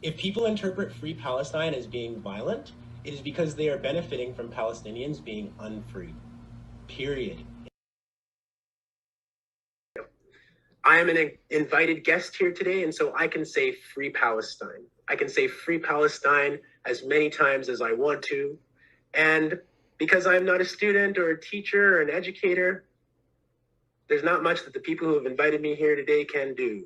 If people interpret Free Palestine as being violent, it is because they are benefiting from Palestinians being unfree. Period. I am an invited guest here today, and so I can say Free Palestine. I can say Free Palestine as many times as I want to. And because I'm not a student or a teacher or an educator, there's not much that the people who have invited me here today can do.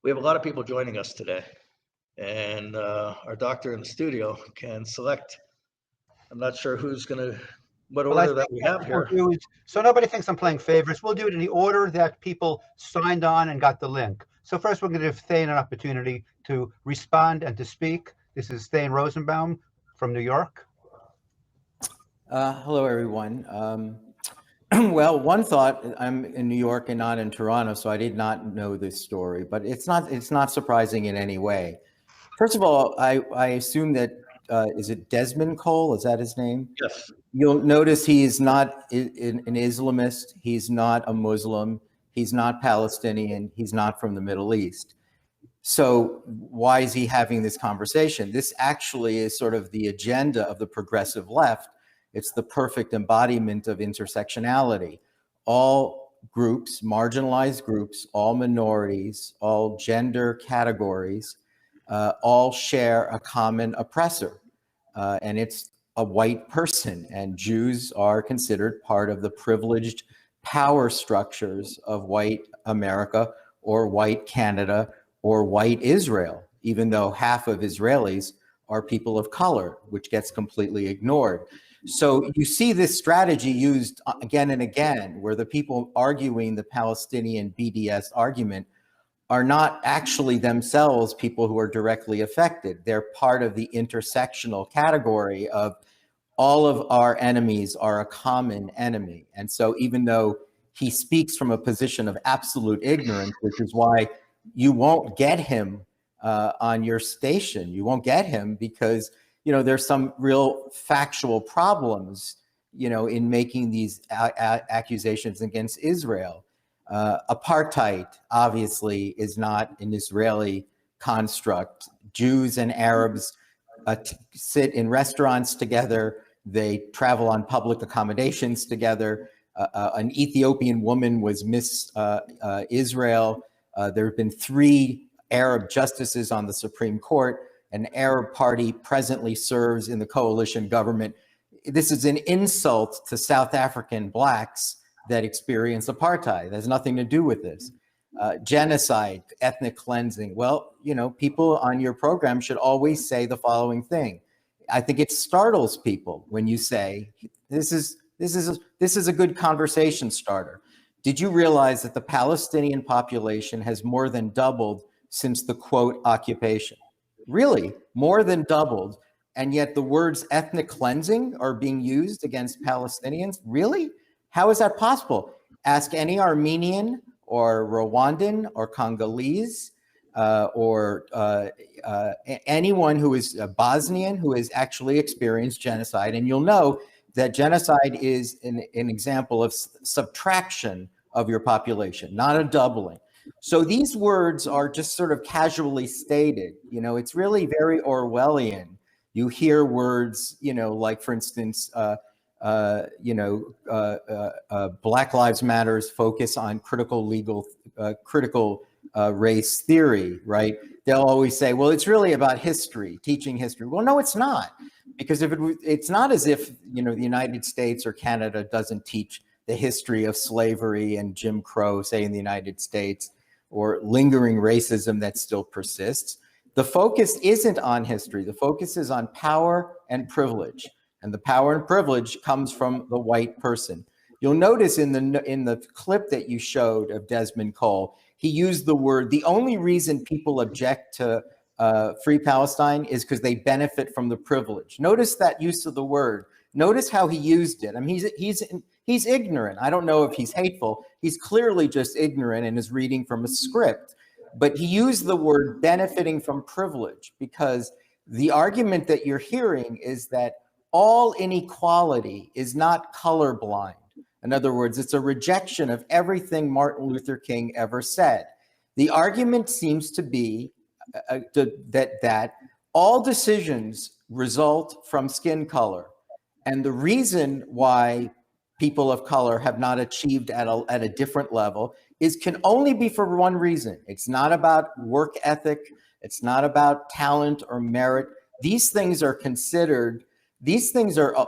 We have a lot of people joining us today, and our doctor in the studio can select. I'm not sure who's going to, what order that we have here. So nobody thinks I'm playing favorites. We'll do it in the order that people signed on and got the link. So first, we're going to give Thane an opportunity to respond and to speak. This is Thane Rosenbaum from New York. Hello, everyone. Well, one thought, I'm in New York and not in Toronto, so I did not know this story, but it's not surprising in any way. First of all, I assume that, is it Desmond Cole? Is that his name? Yes. You'll notice he is not an Islamist. He's not a Muslim. He's not Palestinian. He's not from the Middle East. So why is he having this conversation? This actually is sort of the agenda of the progressive left. It's the perfect embodiment of intersectionality. All groups, marginalized groups, all minorities, all gender categories, all share a common oppressor. And it's a white person, and Jews are considered part of the privileged power structures of white America or white Canada or white Israel, even though half of Israelis are people of color, which gets completely ignored. So you see this strategy used again and again, where the people arguing the Palestinian BDS argument are not actually themselves people who are directly affected. They're part of the intersectional category of all of our enemies are a common enemy. And so even though he speaks from a position of absolute ignorance, which is why you won't get him on your station, you won't get him because there's some real factual problems, in making these accusations against Israel. Apartheid, obviously, is not an Israeli construct. Jews and Arabs sit in restaurants together. They travel on public accommodations together. An Ethiopian woman was Miss Israel. There have been 3 Arab justices on the Supreme Court. An Arab party presently serves in the coalition government. This is an insult to South African blacks that experience apartheid. It has nothing to do with this. Genocide, ethnic cleansing. Well, people on your program should always say the following thing. I think it startles people when you say, this is a good conversation starter. Did you realize that the Palestinian population has more than doubled since the quote occupation? Really, more than doubled. And yet the words ethnic cleansing are being used against Palestinians? Really? How is that possible? Ask any Armenian or Rwandan or Congolese or anyone who is a Bosnian who has actually experienced genocide, and you'll know that genocide is an example of subtraction of your population, not a doubling. So these words are just sort of casually stated. It's really very Orwellian. You hear words, like, for instance, Black Lives Matter's focus on critical race theory, right? They'll always say, well, it's really about history, teaching history. Well, no, it's not. Because it's not as if, the United States or Canada doesn't teach the history of slavery and Jim Crow, say, in the United States, or lingering racism that still persists. The focus isn't on history. The focus is on power and privilege. And the power and privilege comes from the white person. You'll notice in the clip that you showed of Desmond Cole, he used the word, the only reason people object to Free Palestine is because they benefit from the privilege. Notice that use of the word. Notice how he used it. I mean, he's ignorant. I don't know if he's hateful. He's clearly just ignorant and is reading from a script. But he used the word benefiting from privilege because the argument that you're hearing is that all inequality is not colorblind. In other words, it's a rejection of everything Martin Luther King ever said. The argument seems to be that all decisions result from skin color. And the reason why people of color have not achieved at a different level can only be for one reason. It's not about work ethic. It's not about talent or merit. These things are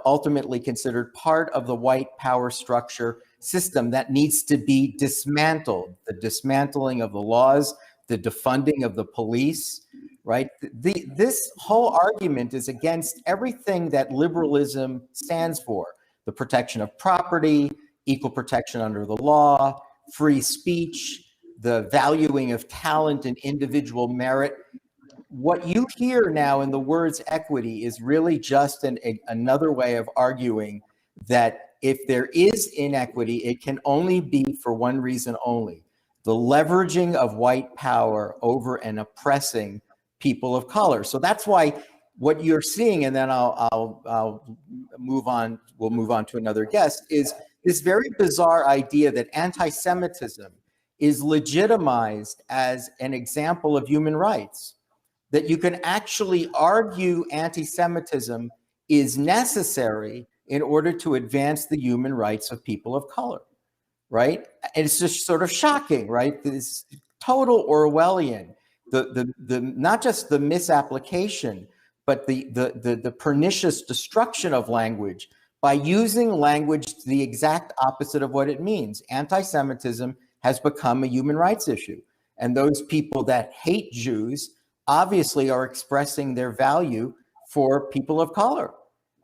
ultimately considered part of the white power structure system that needs to be dismantled. The dismantling of the laws, the defunding of the police, right? This whole argument is against everything that liberalism stands for: the protection of property, equal protection under the law, free speech, the valuing of talent and individual merit. What you hear now in the words equity is really just another way of arguing that if there is inequity, it can only be for one reason only: the leveraging of white power over and oppressing people of color. So that's why what you're seeing, and then I'll move on. We'll move on to another guest. Is this very bizarre idea that anti-Semitism is legitimized as an example of human rights? That you can actually argue anti-Semitism is necessary in order to advance the human rights of people of color, right? And it's just sort of shocking, right? This total Orwellian. The not just the misapplication, but the pernicious destruction of language by using language the exact opposite of what it means. Anti-Semitism has become a human rights issue. And those people that hate Jews obviously are expressing their value for people of color.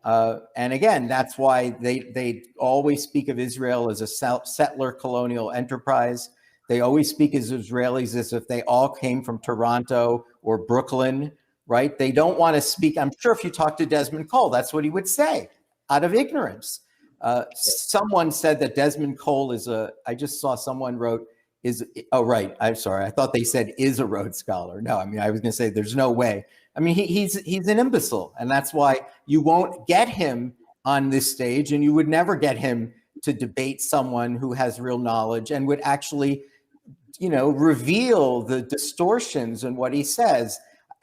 And again, that's why they always speak of Israel as a settler colonial enterprise. They always speak as Israelis as if they all came from Toronto or Brooklyn, right? They don't want to speak. I'm sure if you talk to Desmond Cole, that's what he would say out of ignorance. Someone said that Desmond Cole I just saw someone wrote, right. I'm sorry. I thought they said is a Rhodes Scholar. No, I mean, I was going to say there's no way. I mean, he's an imbecile. And that's why you won't get him on this stage, and you would never get him to debate someone who has real knowledge and would actually, reveal the distortions in what he says.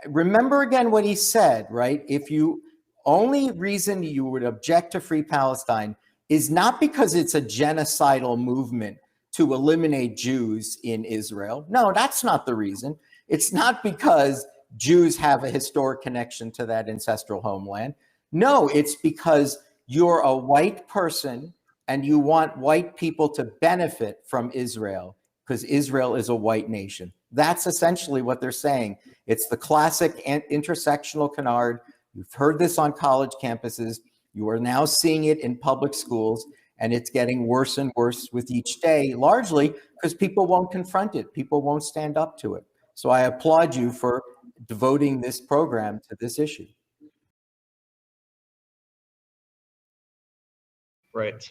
Remember again what he said, right? If you only reason you would object to Free Palestine is not because it's a genocidal movement to eliminate Jews in Israel. No, that's not the reason. It's not because Jews have a historic connection to that ancestral homeland. No, it's because you're a white person and you want white people to benefit from Israel because Israel is a white nation. That's essentially what they're saying. It's the classic intersectional canard. You've heard this on college campuses. You are now seeing it in public schools, and it's getting worse and worse with each day, largely because people won't confront it. People won't stand up to it. So I applaud you for devoting this program to this issue. Right.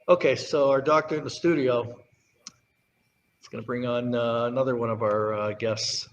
Okay, so our doctor in the studio is going to bring on another one of our guests.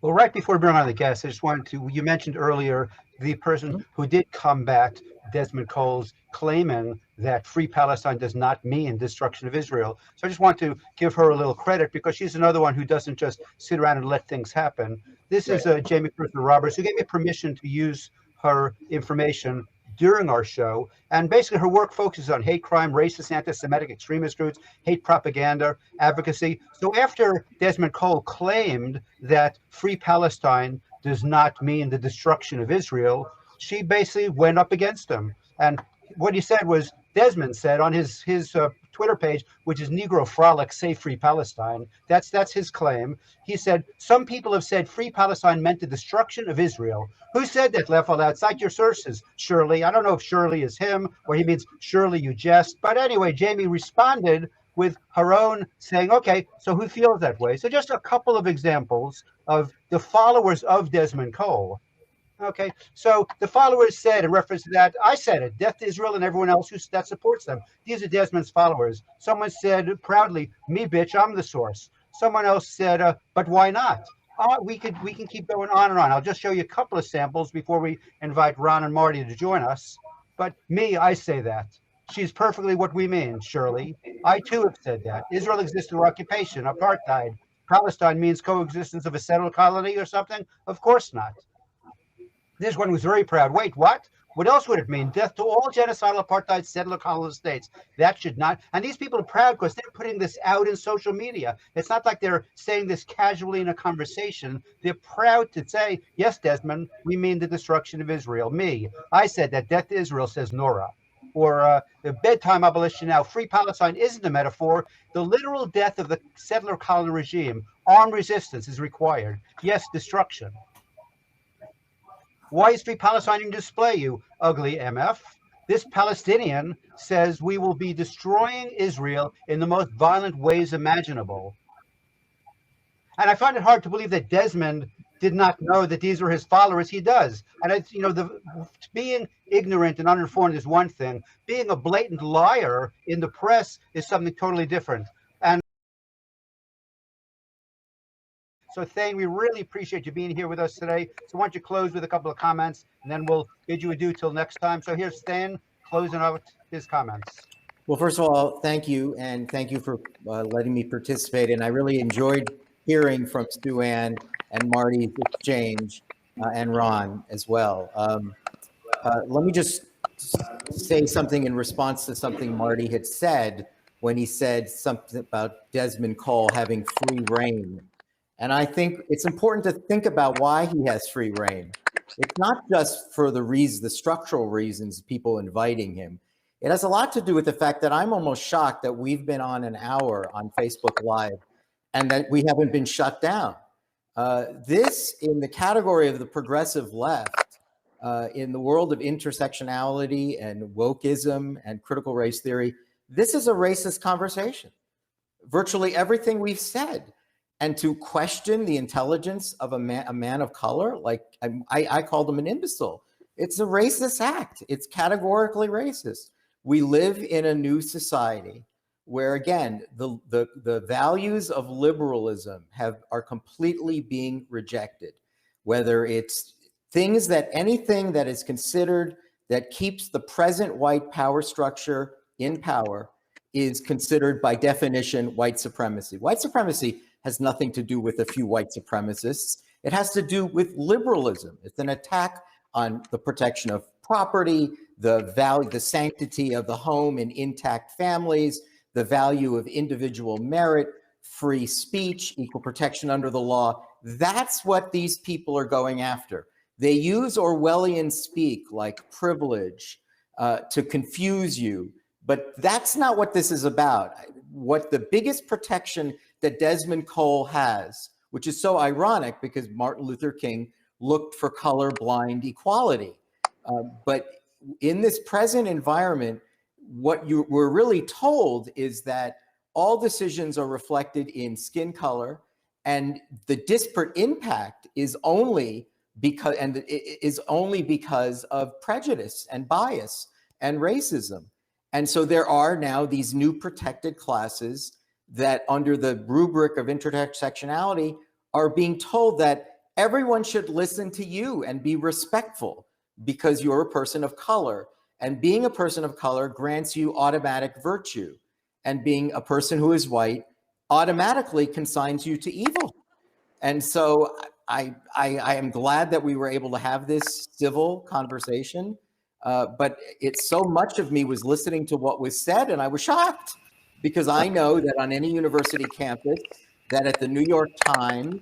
Well, right before we bring on the guests, I just wanted to, you mentioned earlier the person who did combat Desmond Cole's claiming that Free Palestine does not mean destruction of Israel. So I just want to give her a little credit because she's another one who doesn't just sit around and let things happen. This is Jamie Roberts, who gave me permission to use her information during our show. And basically her work focuses on hate crime, racist, anti-Semitic, extremist groups, hate propaganda, advocacy. So after Desmond Cole claimed that Free Palestine does not mean the destruction of Israel, she basically went up against him. And what he said was, Desmond said on his Twitter page, which is Negro Frolic, Save Free Palestine. That's his claim. He said, some people have said Free Palestine meant the destruction of Israel. Who said that, Lefel? Cite your sources, Shirley. I don't know if Shirley is him or he means Shirley, you jest. But anyway, Jamie responded with her own saying, okay, so who feels that way? So just a couple of examples of the followers of Desmond Cole. Okay, so the followers said in reference to that, I said it, death to Israel and everyone else that supports them. These are Desmond's followers. Someone said proudly, me bitch, I'm the source. Someone else said, but why not? We can keep going on and on. I'll just show you a couple of samples before we invite Ron and Marty to join us. But me, I say that. She's perfectly what we mean, Shirley. I too have said that. Israel exists through occupation, apartheid. Palestine means coexistence of a settled colony or something? Of course not. This one was very proud. Wait, what? What else would it mean? Death to all genocidal apartheid settler colonist states. That should not. And these people are proud because they're putting this out in social media. It's not like they're saying this casually in a conversation. They're proud to say, yes, Desmond, we mean the destruction of Israel. Me, I said that. Death to Israel, says Nora. Or the bedtime abolition now. Free Palestine isn't a metaphor. The literal death of the settler colony regime. Armed resistance is required. Yes, destruction. Why is Free Palestine in display, you ugly MF? This Palestinian says we will be destroying Israel in the most violent ways imaginable. And I find it hard to believe that Desmond did not know that these were his followers. He does. And it's, being ignorant and uninformed is one thing. Being a blatant liar in the press is something totally different. And so, Thane, we really appreciate you being here with us today. So why don't you close with a couple of comments, and then we'll bid you adieu till next time. So here's Thane closing out his comments. Well, first of all, thank you, and thank you for letting me participate. And I really enjoyed hearing from Sue Ann and Marty's exchange, and Ron as well. Let me just say something in response to something Marty had said when he said something about Desmond Cole having free reign. And I think it's important to think about why he has free reign. It's not just for the structural reasons people inviting him. It has a lot to do with the fact that I'm almost shocked that we've been on an hour on Facebook Live and that we haven't been shut down. This, in the category of the progressive left, in the world of intersectionality and wokeism and critical race theory, this is a racist conversation. Virtually everything we've said. And to question the intelligence of a man of color, like I called him an imbecile. It's a racist act. It's categorically racist. We live in a new society where, again, the values of liberalism are completely being rejected. Whether it's anything that is considered that keeps the present white power structure in power is considered by definition white supremacy. White supremacy has nothing to do with a few white supremacists. It has to do with liberalism. It's an attack on the protection of property, the value, the sanctity of the home and intact families, the value of individual merit, free speech, equal protection under the law. That's what these people are going after. They use Orwellian speak like privilege to confuse you, but that's not what this is about. What the biggest protection that Desmond Cole has, which is so ironic because Martin Luther King looked for colorblind equality. But in this present environment, what we're really told is that all decisions are reflected in skin color, and the disparate impact is only because of prejudice and bias and racism. And so there are now these new protected classes that, under the rubric of intersectionality, are being told that everyone should listen to you and be respectful because you're a person of color. And being a person of color grants you automatic virtue. And being a person who is white automatically consigns you to evil. And so I am glad that we were able to have this civil conversation. But it's so much of me was listening to what was said, and I was shocked because I know that on any university campus, that at the New York Times,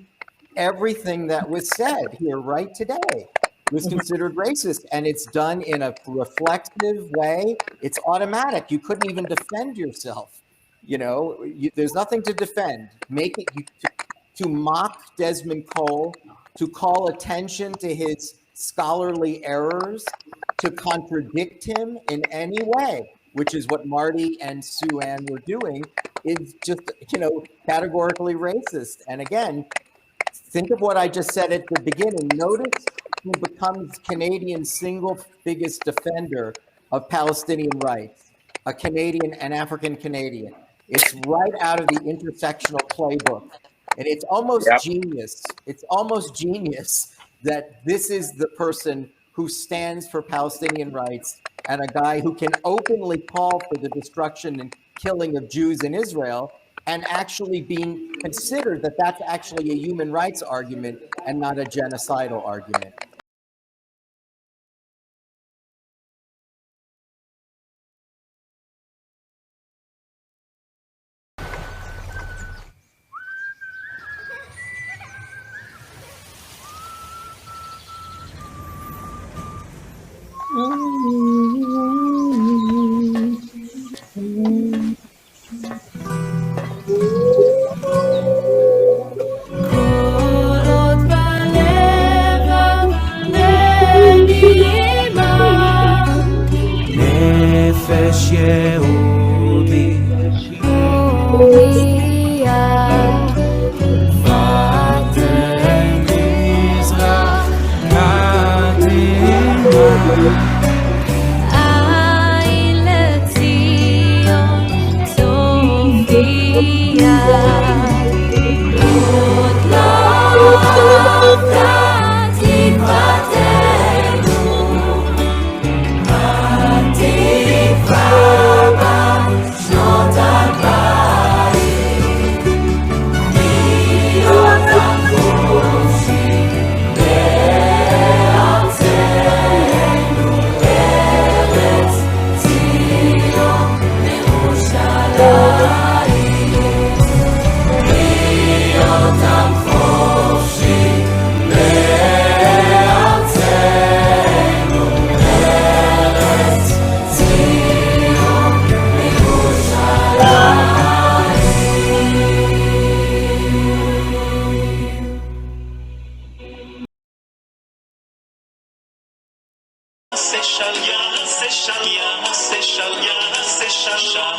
everything that was said here right today was considered racist, and it's done in a reflexive way. It's automatic. You couldn't even defend yourself. There's nothing to defend. To mock Desmond Cole, to call attention to his scholarly errors, to contradict him in any way, which is what Marty and Sue Ann were doing, is just, categorically racist. And again, think of what I just said at the beginning. Notice who becomes Canadian's single biggest defender of Palestinian rights, a Canadian, an African Canadian. It's right out of the intersectional playbook. And it's almost genius. It's almost genius that this is the person who stands for Palestinian rights and a guy who can openly call for the destruction and killing of Jews in Israel, and actually being considered that that's actually a human rights argument and not a genocidal argument. נפש יהודי ותן מזרח קדימה עין לציון צופיה עוד לא עבדה תקוותנו שנות 2000 להיות החופשי בארצנו ארץ ציון ירושלים להיות החופשי בארצנו ארץ ציון ירושלים